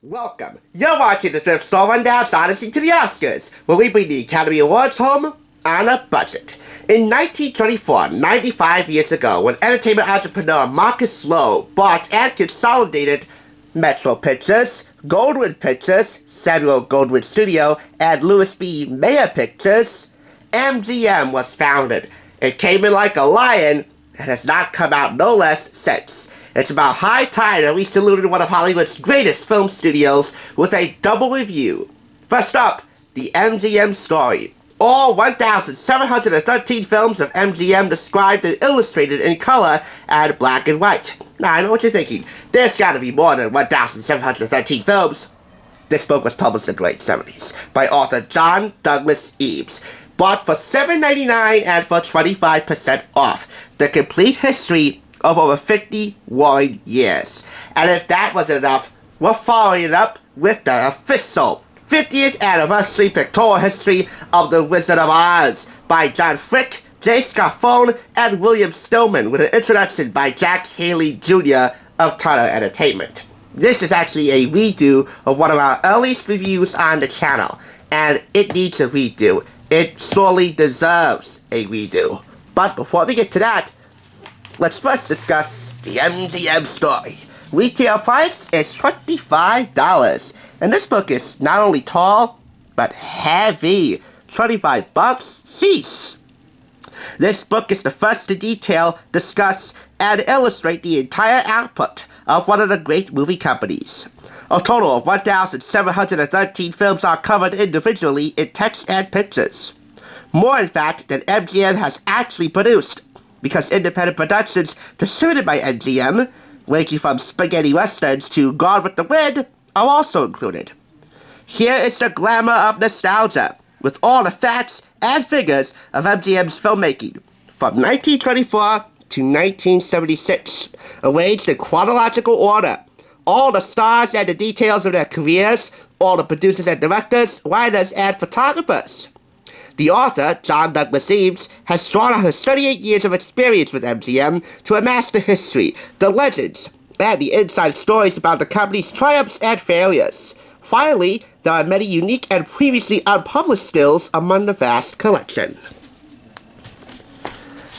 Welcome. You're watching the Thrift Store Rundown's Odyssey to the Oscars, where we bring the Academy Awards home on a budget. In 1924, 95 years ago, when entertainment entrepreneur Marcus Lowe bought and consolidated Metro Pictures, Goldwyn Pictures, Samuel Goldwyn Studio, and Louis B. Mayer Pictures, MGM was founded. It came in like a lion and has not come out no less since. It's about high time that we saluted one of Hollywood's greatest film studios with a double review. First up, the MGM Story. All 1,713 films of MGM described and illustrated in color and black and white. Now, I know what you're thinking. There's gotta be more than 1,713 films. This book was published in the late 70s by author John Douglas Eames. Bought for $7.99 and for 25% off. The complete history of over 51 years. And if that wasn't enough, we're following it up with the official 50th anniversary pictorial history of The Wizard of Oz by John Frick, J. Scarfone, and William Stillman, with an introduction by Jack Haley Jr. of Turner Entertainment. This is actually a redo of one of our earliest reviews on the channel, and it needs a redo. It sorely deserves a redo. But before we get to that, let's first discuss the MGM Story. Retail price is $25, and this book is not only tall, but heavy. $25, sheesh. This book is the first to detail, discuss, and illustrate the entire output of one of the great movie companies. A total of 1,713 films are covered individually in text and pictures. More, in fact, than MGM has actually produced, because independent productions distributed by MGM, ranging from spaghetti westerns to Gone with the Wind, are also included. Here is the glamour of nostalgia, with all the facts and figures of MGM's filmmaking, from 1924 to 1976, arranged in chronological order. All the stars and the details of their careers, all the producers and directors, writers and photographers. The author, John Douglas Eames, has drawn on his 38 years of experience with MGM to amass the history, the legends, and the inside stories about the company's triumphs and failures. Finally, there are many unique and previously unpublished stills among the vast collection.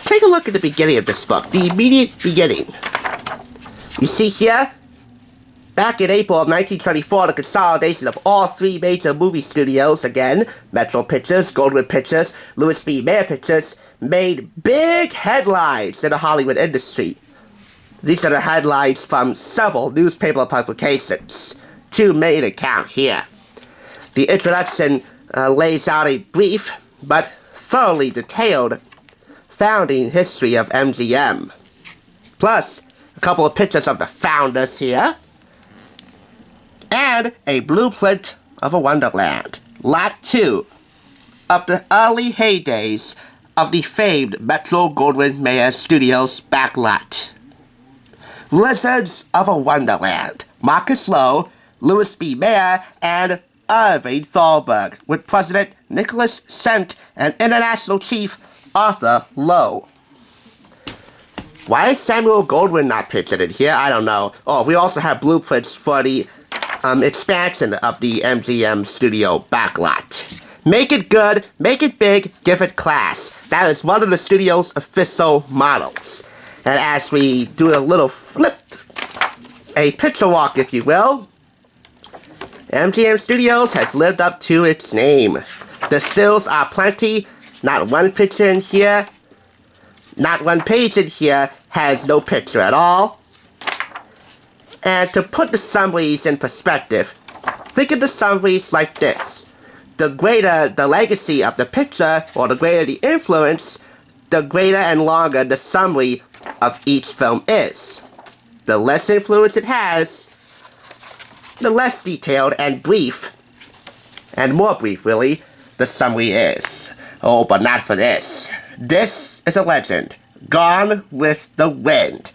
Take a look at the beginning of this book, the immediate beginning. You see here, back in April of 1924, the consolidation of all three major movie studios, again, Metro Pictures, Goldwyn Pictures, Louis B. Mayer Pictures, made big headlines in the Hollywood industry. These are the headlines from several newspaper publications. Two main account here. The introduction lays out a brief but thoroughly detailed founding history of MGM. Plus, a couple of pictures of the founders here, and a blueprint of a Wonderland. Lot 2 of the early heydays of the famed Metro-Goldwyn-Mayer Studios backlot. Wizards of a Wonderland. Marcus Lowe, Louis B. Mayer, and Irving Thalberg, with President Nicholas Scent and International Chief Arthur Lowe. Why is Samuel Goldwyn not pictured in here? I don't know. Oh, we also have blueprints for the expansion of the MGM studio backlot. Make it good, make it big, give it class. That is one of the studio's official models. And as we do a little flip, a picture walk if you will, MGM Studios has lived up to its name. The stills are plenty, not one picture in here, not one page in here has no picture at all. And to put the summaries in perspective, think of the summaries like this. The greater the legacy of the picture, or the greater the influence, the greater and longer the summary of each film is. The less influence it has, the less detailed and brief, and more brief really, the summary is. Oh, but not for this. This is a legend. Gone with the Wind.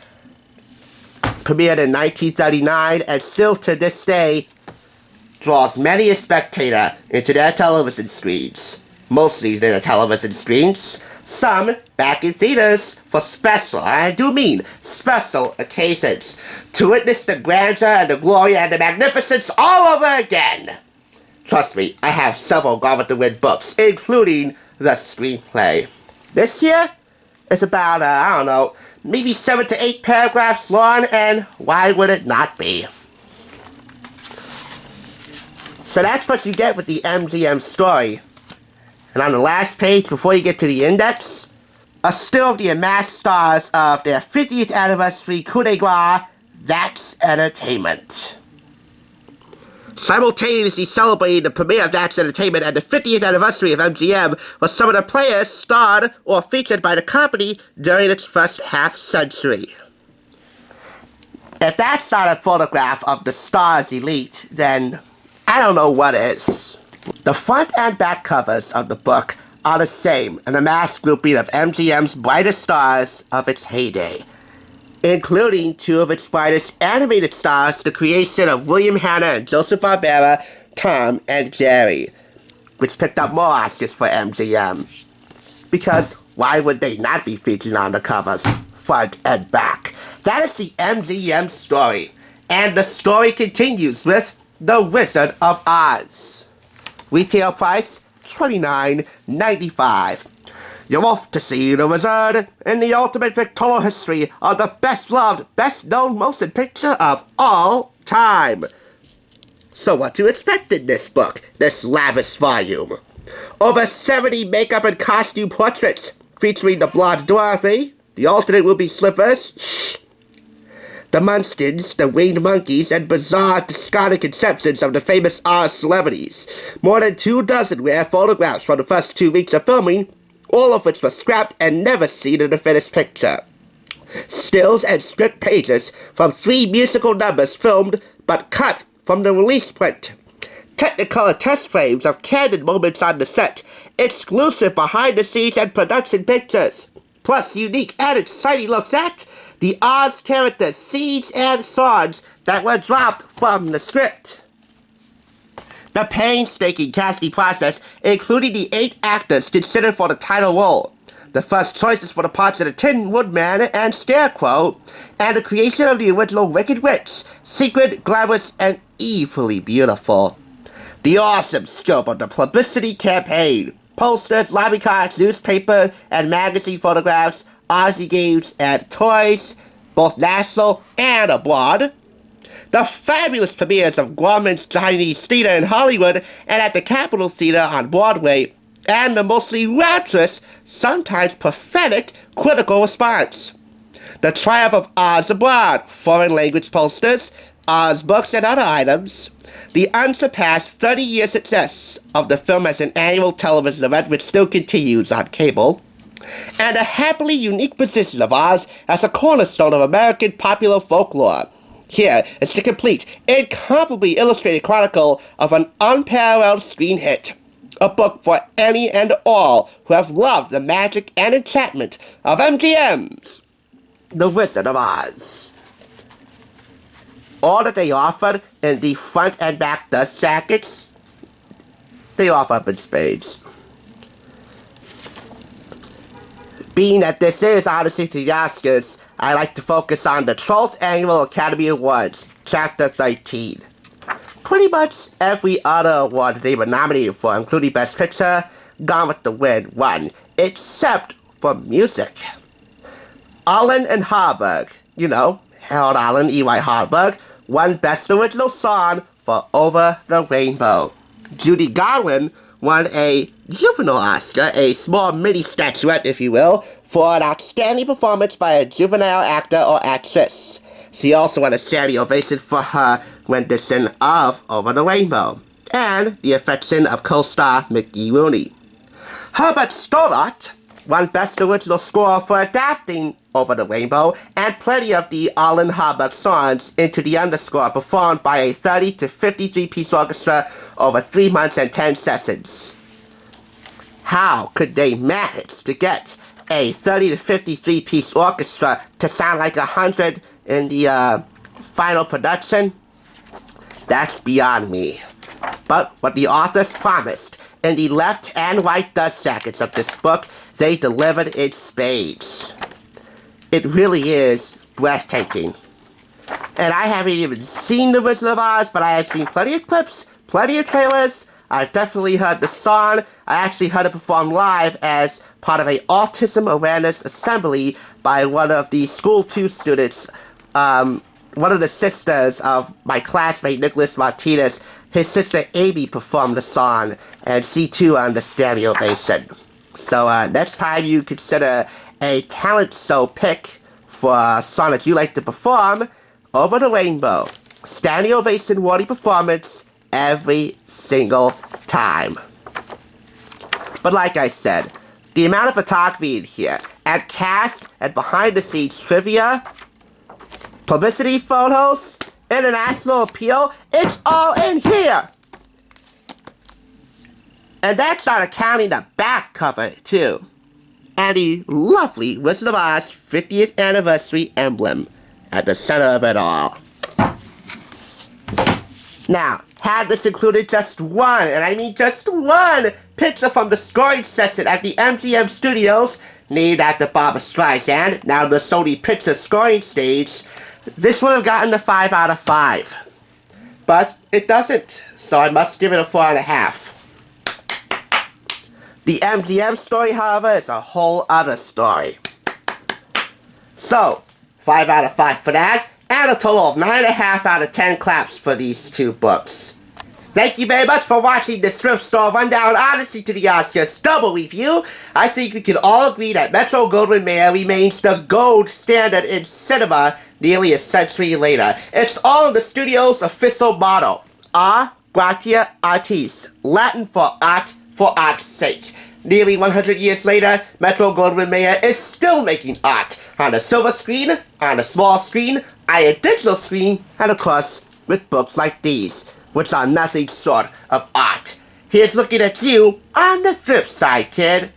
Premiered in 1939 and still to this day draws many a spectator into their television screens. Mostly their television screens. Some back in theaters for special, I do mean special occasions, to witness the grandeur and the glory and the magnificence all over again. Trust me, I have several Gone with the Wind books, including the screenplay. This here is about, I don't know, maybe 7 to 8 paragraphs long, and why would it not be? So that's what you get with the MGM Story. And on the last page, before you get to the index, a still of the amassed stars of their 50th anniversary coup de grace, That's Entertainment. Simultaneously celebrating the premiere of That's Entertainment and the 50th anniversary of MGM was some of the players starred or featured by the company during its first half-century. If that's not a photograph of the stars elite, then I don't know what is. The front and back covers of the book are the same, an amassed grouping of MGM's brightest stars of its heyday, including two of its brightest animated stars, the creation of William Hanna and Joseph Barbera, Tom and Jerry, which picked up more Oscars for MGM. Because why would they not be featured on the covers, front and back? That is the MGM Story, and the story continues with The Wizard of Oz. Retail price, $29.95. You're off to see The Wizard in the ultimate pictorial history of the best-loved, best-known motion picture of all time. So what to expect in this book, this lavish volume? Over 70 makeup and costume portraits featuring the blonde Dorothy, the alternate ruby slippers, the Munchkins, the winged monkeys, and bizarre, discarded conceptions of the famous Oz celebrities. More than 24 rare photographs from the first 2 weeks of filming, all of which were scrapped and never seen in the finished picture. Stills and script pages from 3 musical numbers filmed but cut from the release print. Technicolor test frames of candid moments on the set, exclusive behind-the-scenes and production pictures, plus unique and exciting looks at the Oz characters, scenes, and songs that were dropped from the script. The painstaking casting process, including the 8 actors considered for the title role, the first choices for the parts of the Tin Woodman and Scarecrow, and the creation of the original Wicked Witch, secret, glamorous, and evilly beautiful. The awesome scope of the publicity campaign, posters, lobby cards, newspaper, and magazine photographs, Aussie games, and toys, both national and abroad. The fabulous premieres of Grauman's Chinese Theater in Hollywood and at the Capitol Theater on Broadway, and the mostly rapturous, sometimes prophetic, critical response. The triumph of Oz abroad, foreign language posters, Oz books, and other items. The unsurpassed 30-year success of the film as an annual television event which still continues on cable. And a happily unique position of Oz as a cornerstone of American popular folklore. Here is the complete, incomparably illustrated chronicle of an unparalleled screen hit. A book for any and all who have loved the magic and enchantment of MGM's The Wizard of Oz. All that they offered in the front and back dust jackets, they offer up in spades. Being that this is Odyssey to the Oscars, I like to focus on the 12th Annual Academy Awards, Chapter 13. Pretty much every other award they were nominated for, including Best Picture, Gone with the Wind won, except for music. Allen and Harburg, Harold Allen, E.Y. Harburg, won Best Original Song for Over the Rainbow. Judy Garland won a juvenile Oscar, a small mini statuette, if you will, for an outstanding performance by a juvenile actor or actress. She also won a standing ovation for her rendition of Over the Rainbow, and the affection of co-star Mickey Rooney. Herbert Stoddart won Best Original Score for adapting Over the Rainbow, and plenty of the Allen Harburg songs into the underscore performed by a 30 to 53-piece orchestra over 3 months and 10 sessions. How could they manage to get a 30 to 53 piece orchestra to sound like 100 in the final production? That's beyond me. But what the authors promised in the left and right dust jackets of this book, they delivered in spades. It really is breathtaking. And I haven't even seen The Wizard of Oz, but I have seen plenty of clips, plenty of trailers. I've definitely heard the song. I actually heard it performed live as part of a autism awareness assembly by one of the School 2 students, one of the sisters of my classmate Nicholas Martinez. His sister Amy performed the song, and she too on the standing ovation. So next time you consider a talent show pick for a song that you like to perform, Over the Rainbow, standing ovation worthy performance every single time. But like I said, the amount of photography in here, and cast and behind the scenes trivia, publicity photos, international appeal, it's all in here! And that's not accounting the back cover, too. And the lovely Wizard of Oz 50th anniversary emblem at the center of it all. Now, had this included just one, and I mean just one, picture from the scoring session at the MGM Studios, named after Barbra Streisand, now the Sony Pictures scoring stage, this would have gotten a 5 out of 5. But it doesn't, so I must give it a 4.5. The MGM Story, however, is a whole other story. So, 5 out of 5 for that, and a total of 9.5 out of 10 claps for these two books. Thank you very much for watching this Thrift Store Rundown Odyssey to the Oscars double review. I think we can all agree that Metro-Goldwyn-Mayer remains the gold standard in cinema nearly a century later. It's all in the studio's official motto, A Gratia Artis, Latin for art's sake. Nearly 100 years later, Metro-Goldwyn-Mayer is still making art on a silver screen, on a small screen, on a digital screen, and of course, with books like these, which are nothing short of art. Here's looking at you on the flip side, kid.